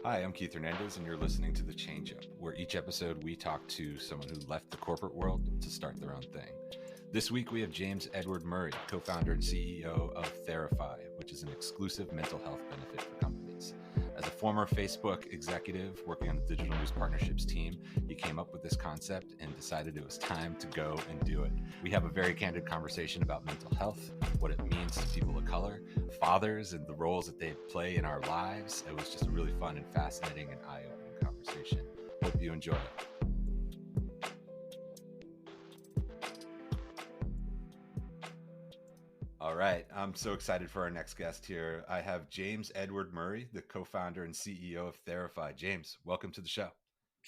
Hi, I'm Keith Hernandez, and you're listening to the Changeup, where each episode we talk to someone who left the corporate world to start their own thing. This week we have James Edward Murray, co-founder and CEO of Therify, which is an exclusive mental health benefit for companies. As a former Facebook executive working on the digital news partnerships team, he came up with this concept and decided it was time to go and do it. We have a very candid conversation about mental health, what it means to people of color, fathers, and the roles that they play in our lives. It was just a really fun and fascinating and eye-opening conversation. Hope you enjoy it. All right. I'm so excited for our next guest here. I have James Edward Murray, the co-founder and CEO of Therify. James, welcome to the show.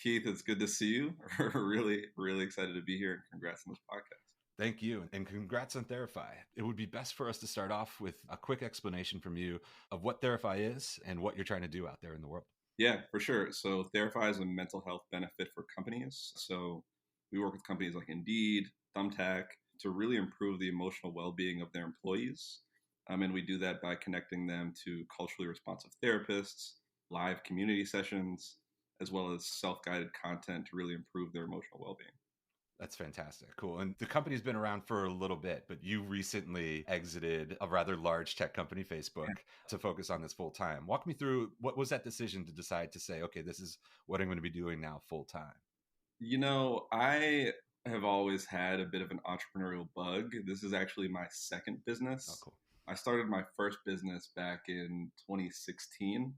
Keith, it's good to see you. really excited to be here, and congrats on this podcast. Thank you. And congrats on Therify. It would be best for us to start off with a quick explanation from you of what Therify is and what you're trying to do out there in the world. Yeah, for sure. So Therify is a mental health benefit for companies. So we work with companies like Indeed, Thumbtack to really improve the emotional well-being of their employees. And we do that by connecting them to culturally responsive therapists, live community sessions, as well as self-guided content to really improve their emotional well-being. That's fantastic. Cool. And the company's been around for a little bit, but you recently exited a rather large tech company, Facebook, to focus on this full time. Walk me through, what was that decision to decide to say, okay, this is what I'm going to be doing now full time? I have always had a bit of an entrepreneurial bug. This is actually my second Oh, business. cool. I started my first business back in 2016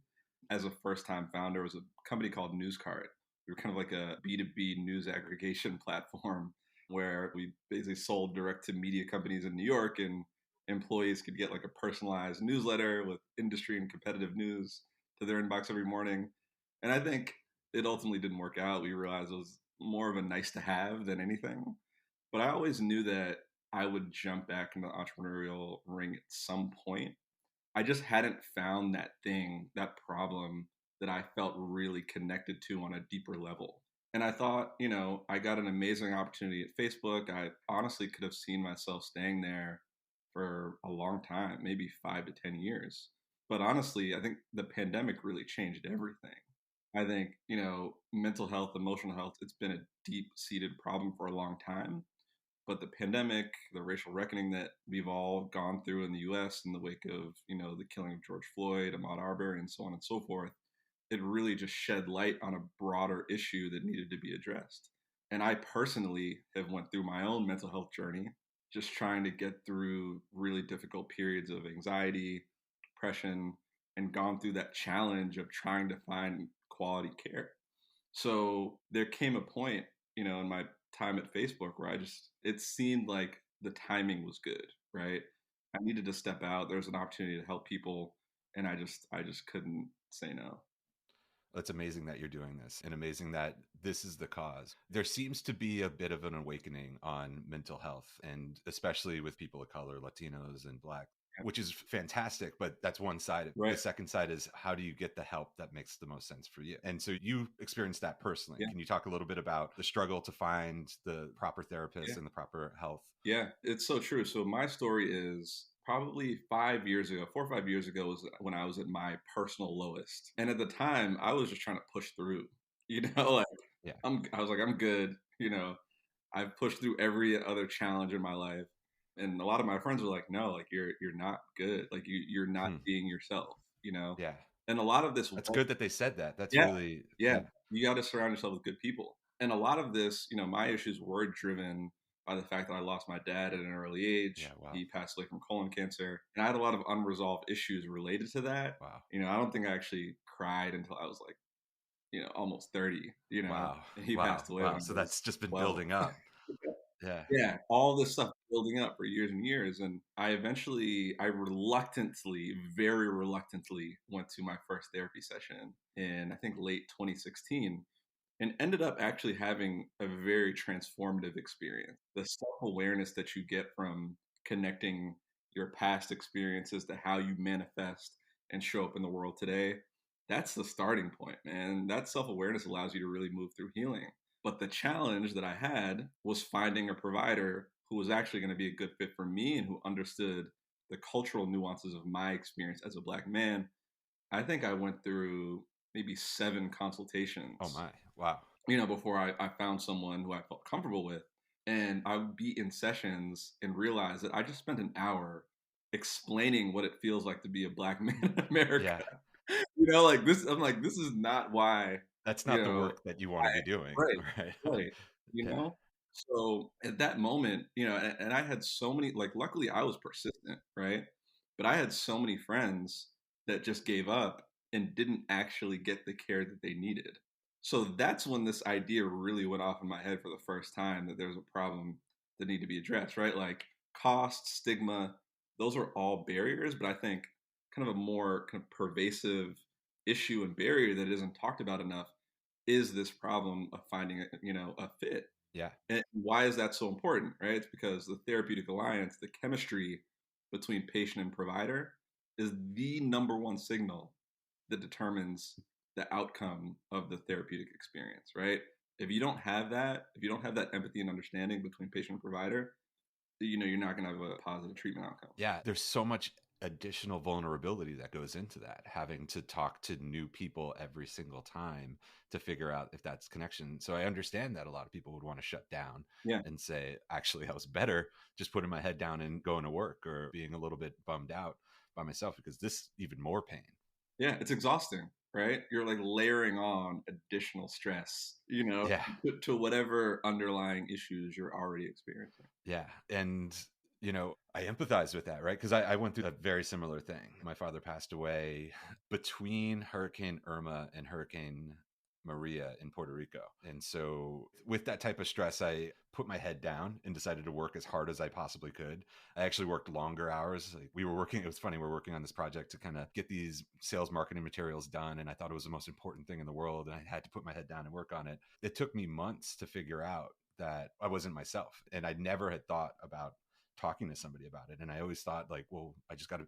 as a first time founder. It was a company called Newscart. We were kind of like a B2B news aggregation platform where we basically sold direct to media companies in New York, and employees could get like a personalized newsletter with industry and competitive news to their inbox every morning. And I think it ultimately didn't work out. We realized it was more of a nice to have than anything. But I always knew that I would jump back into the entrepreneurial ring at some point. I just hadn't found that thing, that problem that I felt really connected to on a deeper level. And I thought, I got an amazing opportunity at Facebook. I honestly could have seen myself staying there for a long time, maybe 5 to 10 years. But honestly, I think the pandemic really changed everything. I think, mental health, emotional health, it's been a deep seated problem for a long time. But the pandemic, the racial reckoning that we've all gone through in the US in the wake of, the killing of George Floyd, Ahmaud Arbery, and so on and so forth, it really just shed light on a broader issue that needed to be addressed. And I personally have went through my own mental health journey, just trying to get through really difficult periods of anxiety, depression, and gone through that challenge of trying to find quality care. So there came a point, in my time at Facebook where it seemed like the timing was good, right? I needed to step out. There was an opportunity to help people, and I just couldn't say no. It's amazing that you're doing this and amazing that this is the cause. There seems to be a bit of an awakening on mental health, and especially with people of color, Latinos and Black, which is fantastic, but that's one side. The Right. second side is, how do you get the help that makes the most sense for you? And so you experienced that personally. Yeah. Can you talk a little bit about the struggle to find the proper therapist Yeah. and the proper health? Yeah. It's so true. So my story is probably 5 years ago, 4 or 5 years ago was when I was at my personal lowest. And at the time, I was just trying to push through, like Yeah. I was like, I'm good. I've pushed through every other challenge in my life. And a lot of my friends were like, no, like you're not good. Like you're not being yourself. Yeah. And a lot of this, That's good that they said that. That's yeah, really, yeah, you got to surround yourself with good people. And a lot of this, my issues were driven by the fact that I lost my dad at an early Yeah. age. Wow. He passed away from colon cancer. And I had a lot of unresolved issues related to that. Wow. I don't think I actually cried until I was like, almost 30, Wow. and he Wow. passed away when Wow. I So was that's just been 12. building up. Yeah. Yeah, all this stuff building up for years and years. And I reluctantly, very reluctantly went to my first therapy session in, I think, late 2016 and ended up actually having a very transformative experience. The self awareness that you get from connecting your past experiences to how you manifest and show up in the world today, that's the starting point, man. That self awareness allows you to really move through healing. But the challenge that I had was finding a provider who was actually going to be a good fit for me and who understood the cultural nuances of my experience as a Black man. I think I went through, maybe 7 Oh consultations, my. Wow. before I found someone who I felt comfortable with. And I would be in sessions and realize that I just spent an hour explaining what it feels like to be a black man in America. Yeah. Like this, I'm like, this is not why, That's you not the know, work that you want to be doing. right, Right. right, Yeah. So at that moment, and I had so many, like, luckily I was persistent, right? But I had so many friends that just gave up and didn't actually get the care that they needed. So that's when this idea really went off in my head for the first time, that there's a problem that need to be addressed, right? Like cost, stigma, those are all barriers, but I think kind of a more kind of pervasive issue and barrier that isn't talked about enough is this problem of finding a fit. Yeah. And why is that so important, right? It's because the therapeutic alliance, the chemistry between patient and provider, is the number one signal that determines the outcome of the therapeutic experience, right? If you don't have that empathy and understanding between patient and provider, you're not going to have a positive treatment outcome. Yeah, there's so much additional vulnerability that goes into that, having to talk to new people every single time to figure out if that's connection. So I understand that a lot of people would want to shut down Yeah. and say, actually, I was better just putting my head down and going to work, or being a little bit bummed out by myself because this even more pain. Yeah, it's exhausting, right? You're like layering on additional stress, Yeah. to whatever underlying issues you're already experiencing. Yeah. And, I empathize with that, right? Because I went through a very similar thing. My father passed away between Hurricane Irma and Hurricane Maria in Puerto Rico. And so, with that type of stress, I put my head down and decided to work as hard as I possibly could. I actually worked longer hours. Like, we were working, it was funny, we were working on this project to kind of get these sales marketing materials done. And I thought it was the most important thing in the world. And I had to put my head down and work on it. It took me months to figure out that I wasn't myself. And I never had thought about talking to somebody about it. And I always thought, like, well, I just got to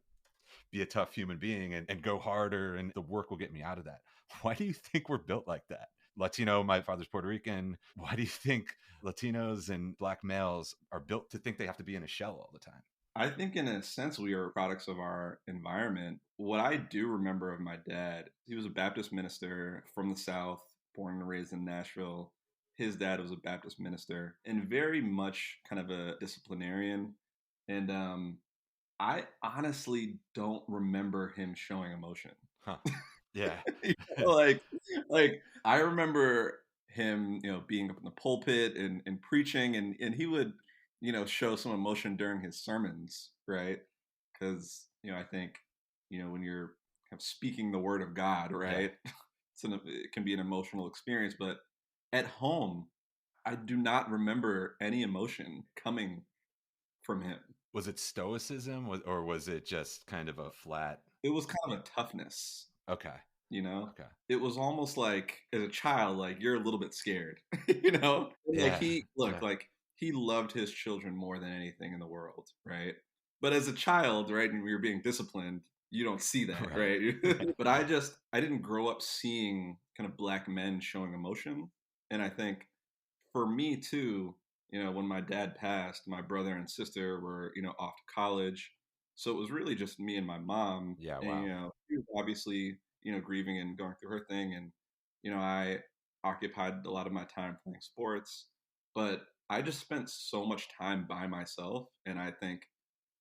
be a tough human being and go harder, and the work will get me out of that. Why do you think we're built like that? Latino, my father's Puerto Rican. Why do you think Latinos and Black males are built to think they have to be in a shell all the time? I think in a sense we are products of our environment. What I do remember of my dad, he was a Baptist minister from the South, born and raised in Nashville. His dad was a Baptist minister and very much kind of a disciplinarian. And I honestly don't remember him showing emotion. Huh. Yeah. You know, like I remember him, being up in the pulpit and preaching, and he would, show some emotion during his sermons, right? Because I think, when you're kind of speaking the word of God, Yeah. right, it can be an emotional experience. But at home, I do not remember any emotion coming from him. Was it stoicism, or was it just kind of a flat? It was kind of a toughness. Okay. you know Okay. it was almost like, as a child, like, you're a little bit scared. And, like, Yeah. he look Yeah. like he loved his children more than anything in the world, right? But as a child, right, and we were being disciplined, you don't see that, Right. right? But I didn't grow up seeing kind of black men showing emotion. And I think for me too, when my dad passed, my brother and sister were, off to college. So it was really just me and my mom. Yeah. And, Wow. she was obviously, grieving and going through her thing. And, I occupied a lot of my time playing sports. But I just spent so much time by myself. And I think,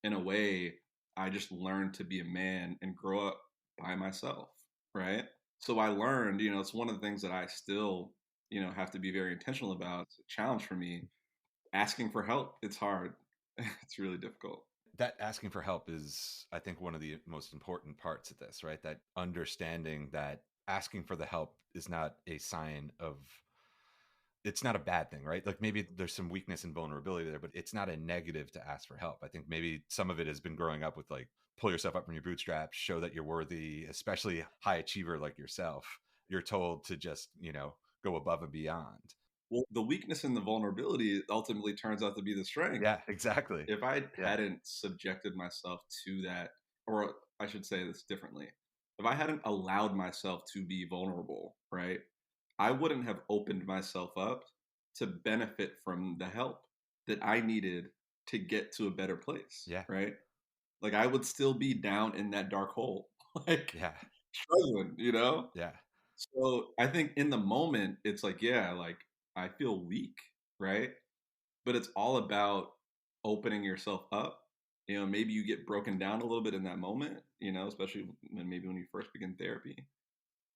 in a way, I just learned to be a man and grow up by myself, right? So I learned, it's one of the things that I still, have to be very intentional about. It's a challenge for me. Asking for help, it's hard. It's really difficult. That asking for help is, I think, one of the most important parts of this, right? That understanding that asking for the help is not a sign of, it's not a bad thing, right? Like, maybe there's some weakness and vulnerability there, but it's not a negative to ask for help. I think maybe some of it has been growing up with, like, pull yourself up from your bootstraps, show that you're worthy, especially high achiever like yourself. You're told to just, go above and beyond. Well, the weakness and the vulnerability ultimately turns out to be the strength. Yeah, exactly. If I Yeah. hadn't subjected myself to that, or I should say this differently, if I hadn't allowed myself to be vulnerable, right, I wouldn't have opened myself up to benefit from the help that I needed to get to a better place, Yeah. right? Like, I would still be down in that dark hole, like, Yeah. struggling, Yeah. So I think in the moment, it's like, yeah, like I feel weak, right? But it's all about opening yourself up. Maybe you get broken down a little bit in that moment, especially maybe when you first begin therapy,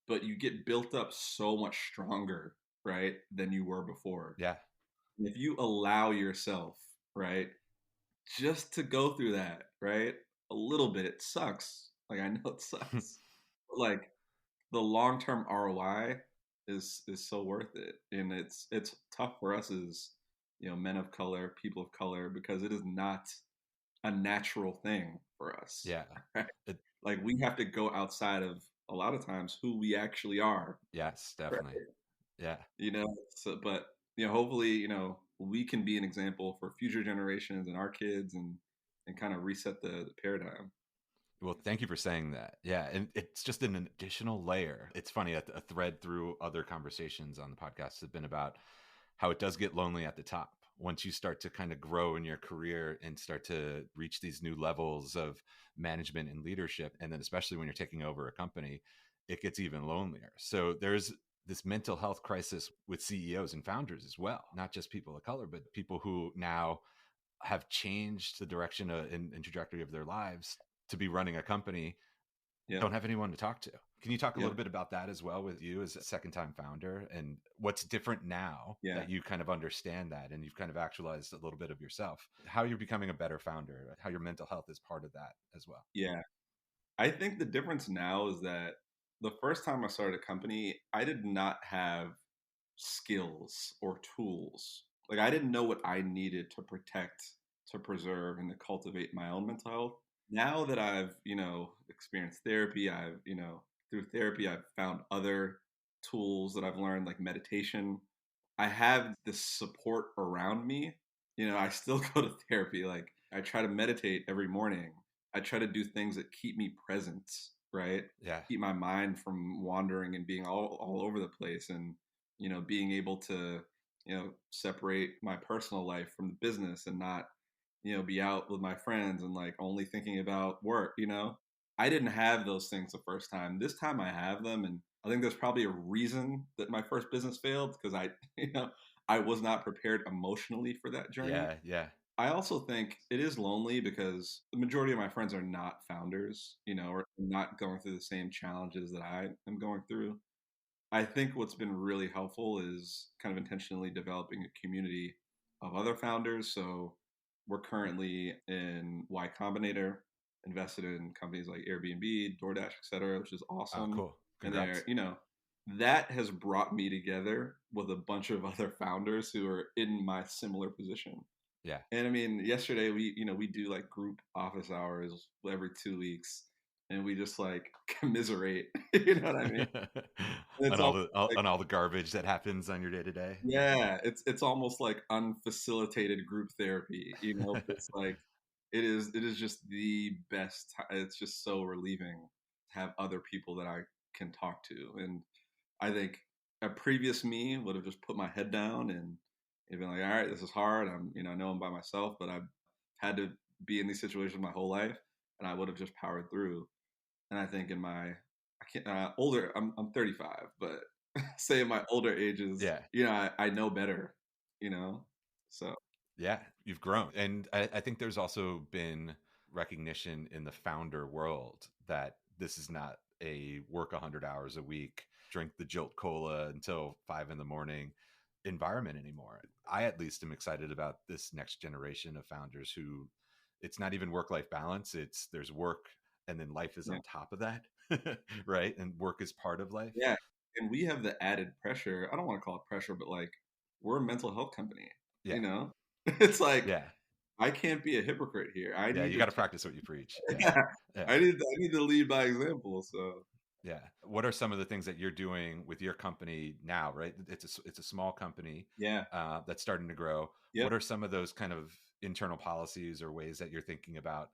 but you get built up so much stronger, right, than you were before. Yeah. If you allow yourself, right, just to go through that, right, a little bit, it sucks. Like I know it sucks, but like the long term ROI is so worth it, and it's tough for us as men of color, people of color, because it is not a natural thing for us. Yeah. Right? It, Like we have to go outside of a lot of times who we actually are. yes, Right? definitely. Yeah. So but hopefully we can be an example for future generations and our kids, and kind of reset the paradigm. Well, thank you for saying that. Yeah, and it's just an additional layer. It's funny, a thread through other conversations on the podcast has been about how it does get lonely at the top. Once you start to kind of grow in your career and start to reach these new levels of management and leadership, and then especially when you're taking over a company, it gets even lonelier. So there's this mental health crisis with CEOs and founders as well, not just people of color, but people who now have changed the direction and trajectory of their lives to be running a company, Yeah. don't have anyone to talk to. Can you talk a Yeah. little bit about that as well with you as a second time founder and what's different now Yeah. that you kind of understand that and you've kind of actualized a little bit of yourself, how you're becoming a better founder, how your mental health is part of that as well? Yeah. I think the difference now is that the first time I started a company, I did not have skills or tools. Like I didn't know what I needed to protect, to preserve, and to cultivate my own mental health. Now that I've, experienced therapy, through therapy, I've found other tools that I've learned, like meditation. I have this support around me. I still go to therapy. Like I try to meditate every morning. I try to do things that keep me present, right? Yeah. Keep my mind from wandering and being all over the place, and being able to separate my personal life from the business, and not be out with my friends and like only thinking about work. I didn't have those things the first time. This time I have them, and I think there's probably a reason that my first business failed, because I I was not prepared emotionally for that journey. Yeah. Yeah. I also think it is lonely because the majority of my friends are not founders, or not going through the same challenges that I am going through. I think what's been really helpful is kind of intentionally developing a community of other founders. So we're currently in Y Combinator, invested in companies like Airbnb, DoorDash, et cetera, which is Oh, awesome. cool. And they're, Congrats. that has brought me together with a bunch of other founders who are in my similar position. Yeah. And I mean, yesterday we do like group office hours every 2 weeks, and we just like commiserate. You know what I mean? And it's On all like, on all the garbage that happens on your day to day. yeah, it's almost like unfacilitated group therapy. It's like it is just the best. It's just so relieving to have other people that I can talk to. And I think a previous me would have just put my head down and been like, all right, this is hard. I know I'm by myself, but I've had to be in these situations my whole life, and I would have just powered through. And I think in my, I can't, older, I'm 35, but say in my older ages, Yeah. I know better, you know? So, Yeah, you've grown. And I think there's also been recognition in the founder world that this is not a work 100 hours a week, drink the Jolt Cola until 5 in the morning environment anymore. I at least am excited about this next generation of founders who it's not even work life balance, it's there's work and then life is yeah. on top of that, right? And work is part of life. Yeah. And we have the added pressure. I don't want to call it pressure, but like we're a mental health company, you Yeah. know? It's like Yeah. I can't be a hypocrite here. I Yeah, need you to got to practice what you preach. Yeah. yeah, Yeah. I need to lead by example. So, Yeah. What are some of the things that you're doing with your company now, right? It's a small company yeah. that's starting to grow. Yep. What are some of those kind of internal policies or ways that you're thinking about,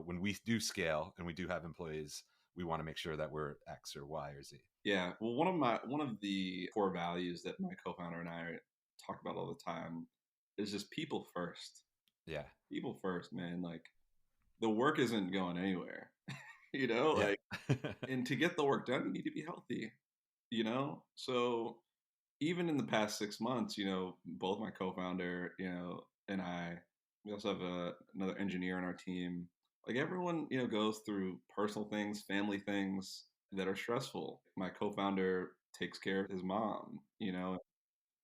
when we do scale and we do have employees, we want to make sure that we're X or Y or Z. Yeah. Well, one of the core values that my co-founder and I talk about all the time is just people first. Yeah. People first, man. Like the work isn't going anywhere. Yeah. Like, and to get the work done, you need to be healthy. So even in the past 6 months, both my co-founder, and I, we also have another engineer on our team. Like everyone, goes through personal things, family things that are stressful. My co-founder takes care of his mom, and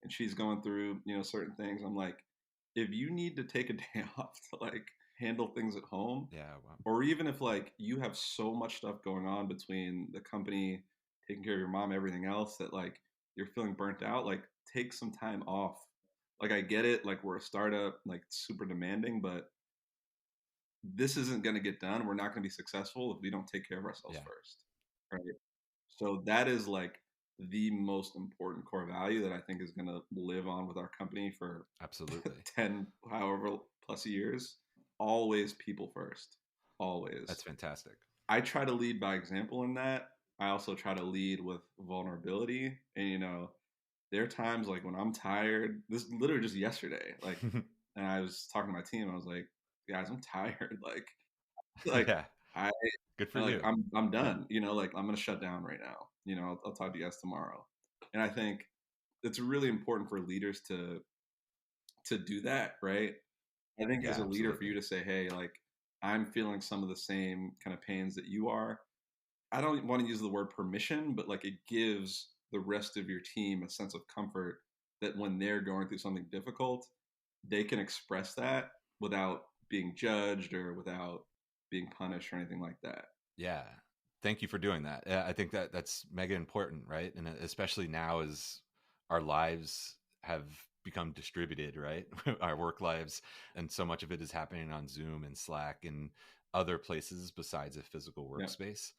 she's going through, certain things. I'm like, if you need to take a day off to like handle things at home, Yeah, wow. or even if like you have so much stuff going on between the company, taking care of your mom, everything else that like you're feeling burnt out, like take some time off. Like I get it, like we're a startup, like super demanding, but this isn't going to get done. We're not going to be successful if we don't take care of ourselves Yeah, first. Right. So that is like the most important core value that I think is going to live on with our company for absolutely. 10, however plus years. Always people first. That's Always. fantastic. I try to lead by example in that. I also try to lead with vulnerability. And, there are times like when I'm tired, this literally just yesterday, like, and I was talking to my team, I was like, guys, I'm tired. Like Yeah, I, good for like you. I'm Yeah, done, like I'm going to shut down right now. I'll talk to you guys tomorrow. And I think it's really important for leaders to do that, right? I think as yeah, a leader for you absolutely. to say, hey, like I'm feeling some of the same kind of pains that you are. I don't want to use the word permission, but like it gives the rest of your team a sense of comfort that when they're going through something difficult, they can express that without being judged or without being punished or anything like that. Yeah. Thank you for doing that. Yeah, I think that that's mega important, right? And especially now as our lives have become distributed, right? Our work lives, and so much of it is happening on Zoom and Slack and other places besides a physical Yeah. workspace.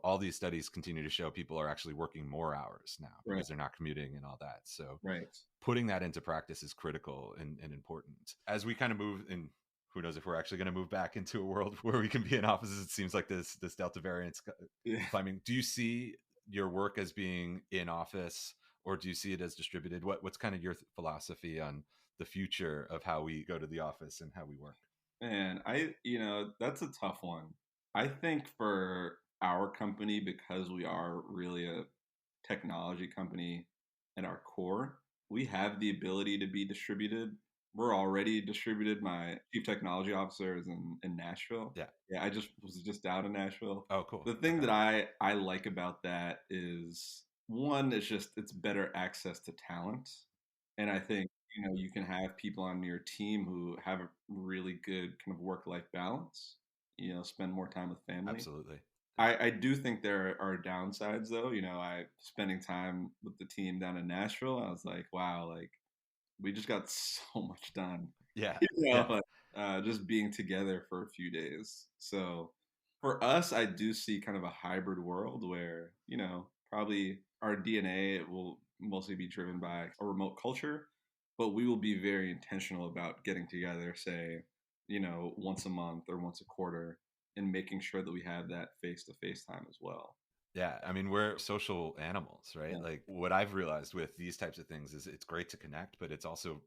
All these studies continue to show people are actually working more hours now Right. because they're not commuting and all that. So Right. putting that into practice is critical and important. As we kind of move in, who knows if we're actually going to move back into a world where we can be in offices. It seems like this Delta variant's Yeah. climbing. Do you see your work as being in office, or do you see it as distributed? What's kind of your philosophy on the future of how we go to the office and how we work? Man, that's a tough one. I think for our company, because we are really a technology company at our core, we have the ability to be distributed. We're already distributed. My chief technology officer is in Nashville. Yeah. Yeah, I was just out in Nashville. Oh, cool. The thing Okay. that I like about that is one, it's better access to talent. And I think, you can have people on your team who have a really good kind of work-life balance, spend more time with family. Absolutely. I do think there are downsides though. I spending time with the team down in Nashville, I was like, wow, like we just got so much done. Yeah. Yeah. Like just being together for a few days. So for us, I do see kind of a hybrid world where, probably our DNA will mostly be driven by a remote culture, but we will be very intentional about getting together, say, once a month or once a quarter and making sure that we have that face to face time as well. Yeah, I mean, we're social animals, right? Yeah. Like what I've realized with these types of things is it's great to connect, but it's also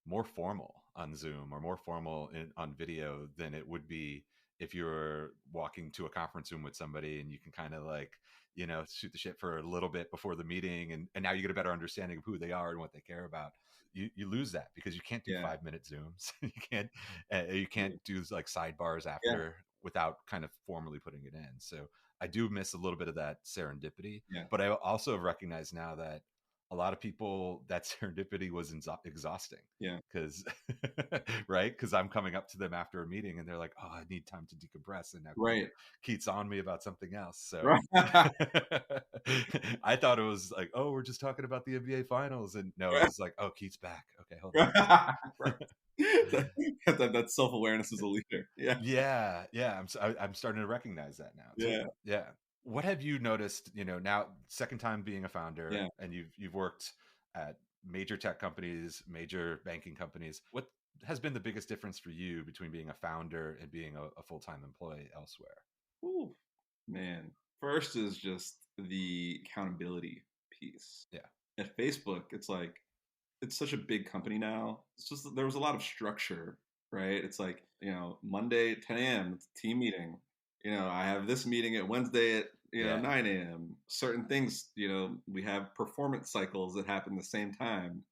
more formal on Zoom or more formal on video than it would be if you're walking to a conference room with somebody and you can kind of like, shoot the shit for a little bit before the meeting and now you get a better understanding of who they are and what they care about. You lose that because you can't do Yeah. 5 minute Zooms. You can't do like sidebars Yeah. after without kind of formally putting it in. So I do miss a little bit of that serendipity, Yeah. but I also recognize now that a lot of people that serendipity was exhausting Yeah. because right because I'm coming up to them after a meeting and they're like, oh, I need time to decompress, and now Right. Keith's on me about something else. So Right. I thought it was like, oh, we're just talking about the NBA finals, and no, it Right. was like, oh, Keith's back, okay, hold Right. on. That self awareness as a leader. Yeah. Yeah, yeah. I'm starting to recognize that now too. Yeah. Yeah. What have you noticed? Now second time being a founder, Yeah. and you've worked at major tech companies, major banking companies. What has been the biggest difference for you between being a founder and being a full time employee elsewhere? Ooh, man. First is just the accountability piece. Yeah, At Facebook, it's like it's such a big company now. It's just that there was a lot of structure, right? It's like, Monday at 10 a.m. it's a team meeting. I have this meeting at Wednesday at Yeah. 9 a.m. Certain things, we have performance cycles that happen the same time,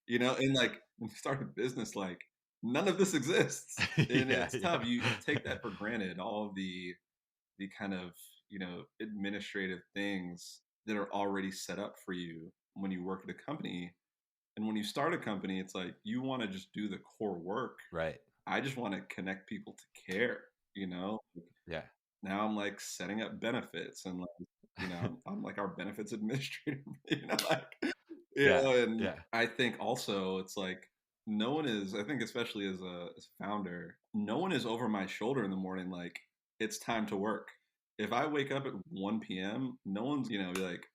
and like when you start a business, like none of this exists. And Yeah. it's tough. Yeah. You take that for granted, all of the kind of, administrative things that are already set up for you when you work at a company. And when you start a company, it's like you want to just do the core work. Right. I just want to connect people to care, you know? Yeah. Now I'm like setting up benefits and like, I'm like our benefits administrator, like, Yeah. and Yeah. I think also it's like no one is, I think especially as a founder, no one is over my shoulder in the morning like it's time to work. If I wake up at 1 p.m., no one's, be like,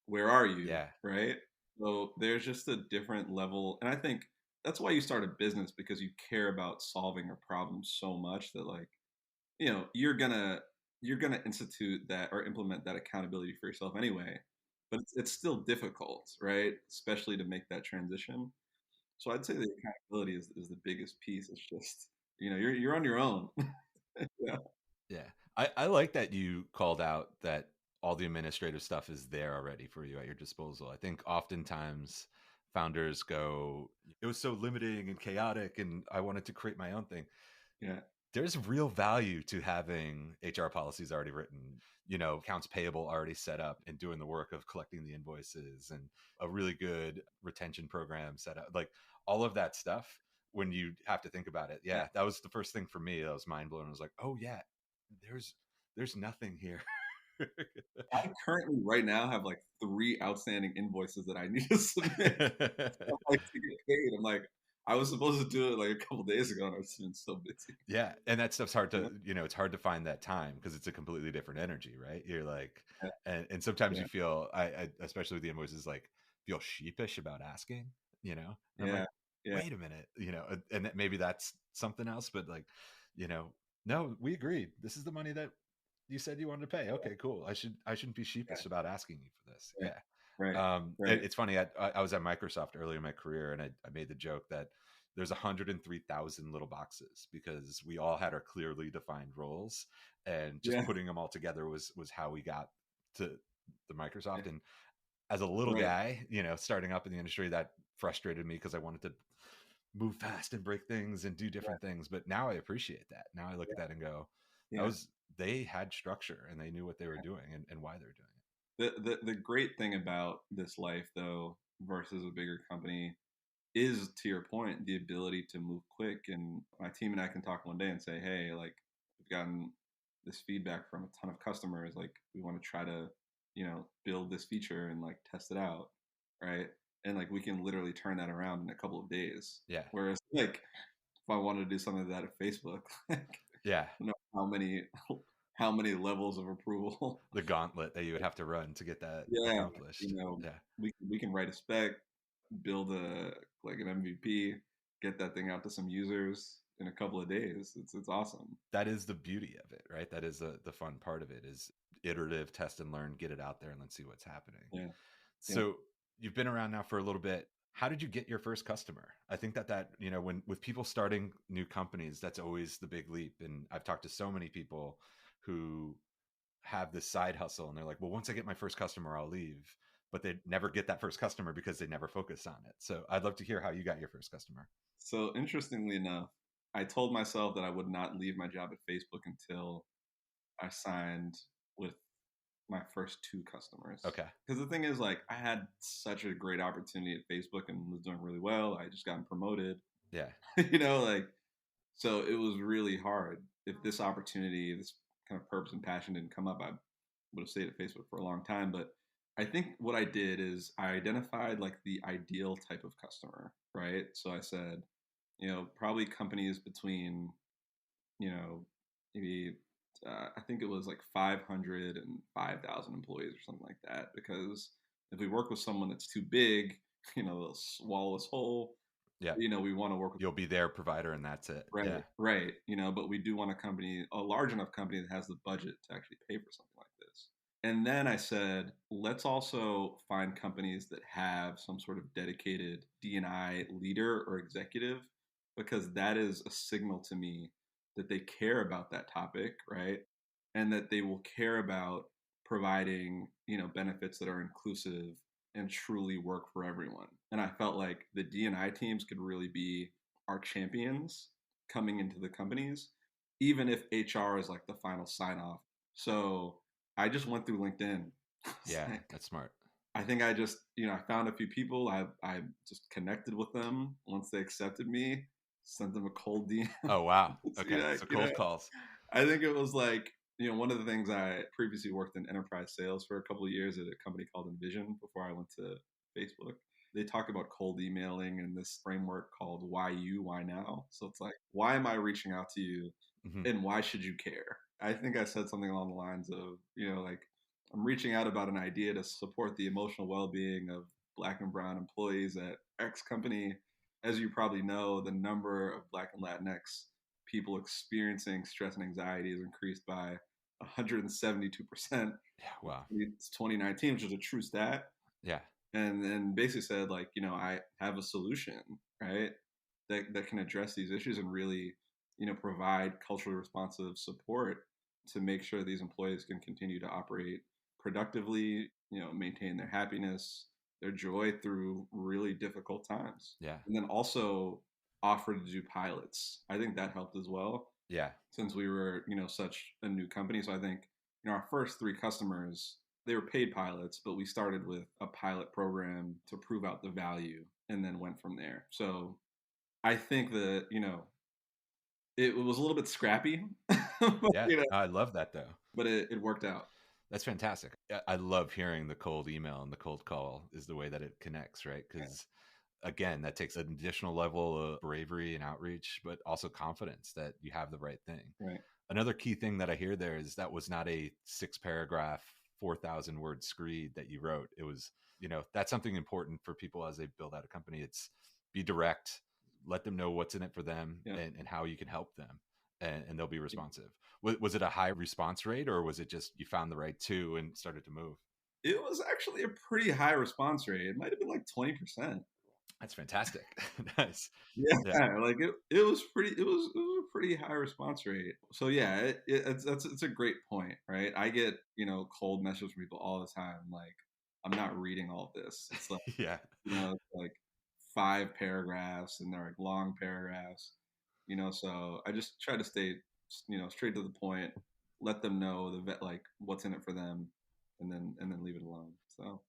where are you? Yeah. Right? So there's just a different level. And I think that's why you start a business, because you care about solving a problem so much that like, you're gonna institute that or implement that accountability for yourself anyway. But it's still difficult, right? Especially to make that transition. So I'd say the accountability is the biggest piece. It's just, you're on your own. Yeah. Yeah. I like that you called out that all the administrative stuff is there already for you at your disposal. I think oftentimes founders go, it was so limiting and chaotic, and I wanted to create my own thing. Yeah. There's real value to having HR policies already written, accounts payable already set up, and doing the work of collecting the invoices, and a really good retention program set up. Like all of that stuff, when you have to think about it. Yeah. Yeah, that was the first thing for me. That was mind blowing. I was like, oh yeah, there's there's nothing here. I currently right now have like 3 outstanding invoices that I need to submit. I'm like to get paid. I'm like, I was supposed to do it like a couple days ago, and I've just been so busy. Yeah, and that stuff's hard You know? to, it's hard to find that time because it's a completely different energy, right? You're like, Yeah, and sometimes yeah, you feel, I especially with the invoices, like feel sheepish about asking, and I'm like, yeah, yeah, wait a minute, and that maybe that's something else, but like, you know, no, we agreed. This is the money that you said you wanted to pay. Okay, cool. I shouldn't be yeah, sheepish about asking you for this. yeah. Yeah. Right, right. It's funny. I was at Microsoft earlier in my career, and I made the joke that there's 103,000 little boxes because we all had our clearly defined roles, and just Yeah, putting them all together was how we got to the Microsoft. And as a little right. guy, starting up in the industry, that frustrated me because I wanted to move fast and break things and do Yeah, different things. But now I appreciate that. Now I look at that and go, that yeah. was they had structure and they knew what they were doing, and why they were doing The great thing about this life though versus a bigger company is, to your point, the ability to move quick. And my team and I can talk one day and say, hey, like we've gotten this feedback from a ton of customers, like we want to try to, build this feature and like test it out, right? And like we can literally turn that around in a couple of days. it. Yeah. Whereas like if I wanted to do something like that at Facebook, like I Yeah. don't know how many levels of approval. The gauntlet that you would have to run to get that Yeah, accomplished. Yeah. we can write a spec, build a like an MVP, get that thing out to some users in a couple of days. It's awesome. That is the beauty of it, right? That is the fun part of it, is iterative, test and learn, get it out there, and let's see what's happening. Yeah, yeah. So you've been around now for a little bit. How did you get your first customer? I think that when with people starting new companies, that's always the big leap. And I've talked to so many people who have this side hustle, and they're like, well, once I get my first customer, I'll leave. But they never get that first customer because they never focus on it. So I'd love to hear how you got your first customer. So interestingly enough, I told myself that I would not leave my job at Facebook until I signed with my first 2 customers. Okay. Because the thing is, like, I had such a great opportunity at Facebook and was doing really well. I just gotten promoted, Yeah. like, so it was really hard. If this opportunity, this kind of purpose and passion didn't come up, I would have stayed at Facebook for a long time. But I think what I did is I identified like the ideal type of customer, right? So I said, probably companies between, you know, maybe I think it was like 500 and 5,000 employees or something like that. Because if we work with someone that's too big, they'll swallow us whole. Yeah. We want to work with. You'll be their provider and that's it. Right, Yeah. right. But we do want a large enough company that has the budget to actually pay for something like this. And then I said, let's also find companies that have some sort of dedicated D&I leader or executive, because that is a signal to me that they care about that topic, right? And that they will care about providing, benefits that are inclusive and truly work for everyone. And I felt like the D&I teams could really be our champions coming into the companies, even if HR is like the final sign off. So I just went through LinkedIn. It's Yeah, like, that's smart. I think I just, I found a few people. I just connected with them. Once they accepted me, sent them a cold DM. Oh, wow. See, Okay. like, So cold calls. I think it was like, one of the things I previously worked in enterprise sales for a couple of years at a company called Envision before I went to Facebook. They talk about cold emailing and this framework called why you, why now. So it's like, why am I reaching out to you Hmm. and why should you care? I think I said something along the lines of, like, I'm reaching out about an idea to support the emotional well being of Black and Brown employees at X company. As you probably know, the number of Black and Latinx people experiencing stress and anxiety has increased by 172% Yeah. Wow. since 2019, which is a true stat. Yeah. And basically said, like, I have a solution, right, that can address these issues and really, provide culturally responsive support to make sure these employees can continue to operate productively, maintain their happiness, their joy through really difficult times. Yeah. And then also offer to do pilots. I think that helped as well Yeah. since we were, such a new company. So I think, our first three customers, they were paid pilots, but we started with a pilot program to prove out the value and then went from there. So I think that, it was a little bit scrappy, but, Yeah. I love that though. but it worked out. That's fantastic. I love hearing the cold email and the cold call is the way that it connects, right? Yeah, Because again, that takes an additional level of bravery and outreach, but also confidence that you have the right thing. right. Another key thing that I hear there is that was not a 6 paragraph, 4,000 word screed that you wrote. It was, that's something important for people as they build out a company. It's be direct, let them know what's in it for them Yeah. and how you can help them, and they'll be responsive. Was it a high response rate or was it just you found the right two and started to move? It was actually a pretty high response rate. It might have been like 20%. That's fantastic. Nice. Yeah. Yeah, like it was a pretty high response rate. So yeah, it's a great point, right? I get, cold messages from people all the time, like, I'm not reading all this. It's like, Yeah. it's like 5 paragraphs and they're like long paragraphs, so I just try to stay, straight to the point, let them know like what's in it for them, and then leave it alone. So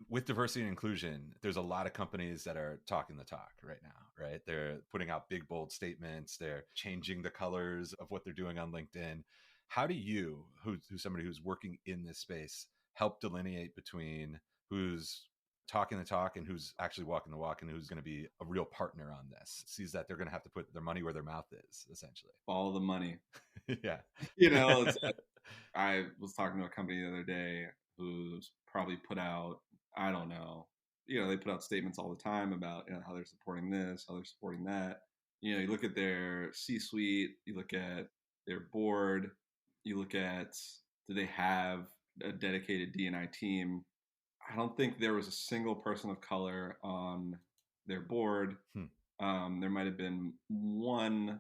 With diversity and inclusion, there's a lot of companies that are talking the talk right now, right? They're putting out big, bold statements. They're changing the colors of what they're doing on LinkedIn. How do you, who's somebody who's working in this space, help delineate between who's talking the talk and who's actually walking the walk and who's going to be a real partner on this, sees that they're going to have to put their money where their mouth is, essentially? follow the money. Yeah. It's I was talking to a company the other day who's probably put out, I don't know, they put out statements all the time about, how they're supporting this, how they're supporting that. You look at their C-suite, you look at their board, you look at, do they have a dedicated D&I team? I don't think there was a single person of color on their board. Hmm. There might have been one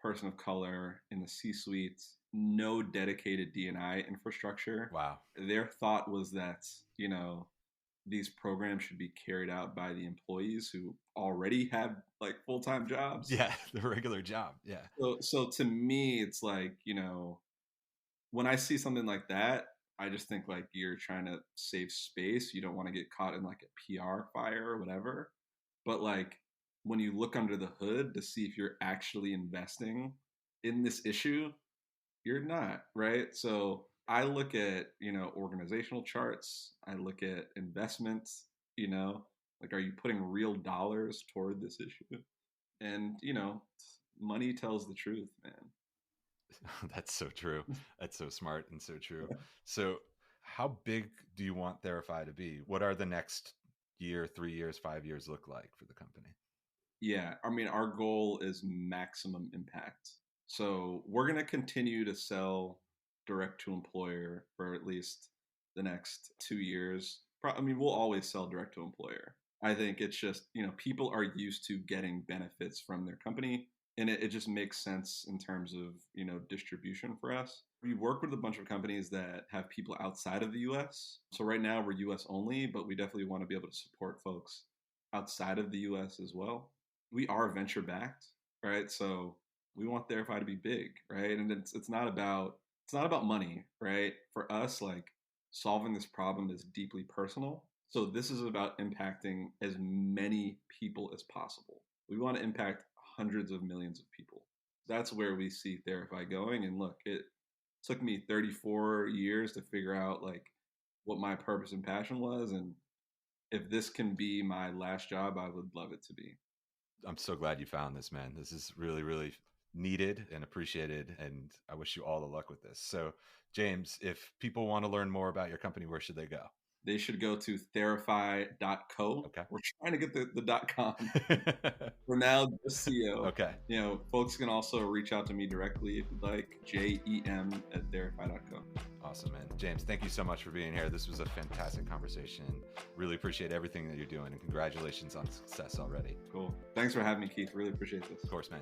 person of color in the C-suite, no dedicated D&I infrastructure. Wow. Their thought was that, these programs should be carried out by the employees who already have like full-time jobs. Yeah. The regular job. Yeah. So to me, it's like, when I see something like that, I just think like you're trying to save space. You don't want to get caught in like a PR fire or whatever. But like when you look under the hood to see if you're actually investing in this issue, you're not, right? So I look at, organizational charts, I look at investments, like, are you putting real dollars toward this issue? And, money tells the truth, man. That's so true. That's so smart and so true. So, how big do you want Therify to be? What are the next year, 3 years, 5 years look like for the company? Yeah, I mean, our goal is maximum impact. So we're going to continue to sell direct to employer for at least the next 2 years. I mean, we'll always sell direct to employer. I think it's just, people are used to getting benefits from their company. And it just makes sense in terms of, distribution for us. We work with a bunch of companies that have people outside of the US. So right now we're US only, but we definitely want to be able to support folks outside of the US as well. We are venture backed, right? So we want Therify to be big, right? And it's not about money, right? For us, like solving this problem is deeply personal. So this is about impacting as many people as possible. We want to impact hundreds of millions of people. That's where we see Therify going. And look, it took me 34 years to figure out like what my purpose and passion was. And if this can be my last job, I would love it to be. I'm so glad you found this, man. This is really, really needed and appreciated. And I wish you all the luck with this. So, James, if people want to learn more about your company, where should they go? They should go to therify.co. Okay. We're trying to get the .com. For now, just CO. Okay. Folks can also reach out to me directly if you'd like. JEM@therify.co. Awesome, man. James, thank you so much for being here. This was a fantastic conversation. Really appreciate everything that you're doing, and congratulations on success already. Cool. Thanks for having me, Keith. Really appreciate this. Of course, man.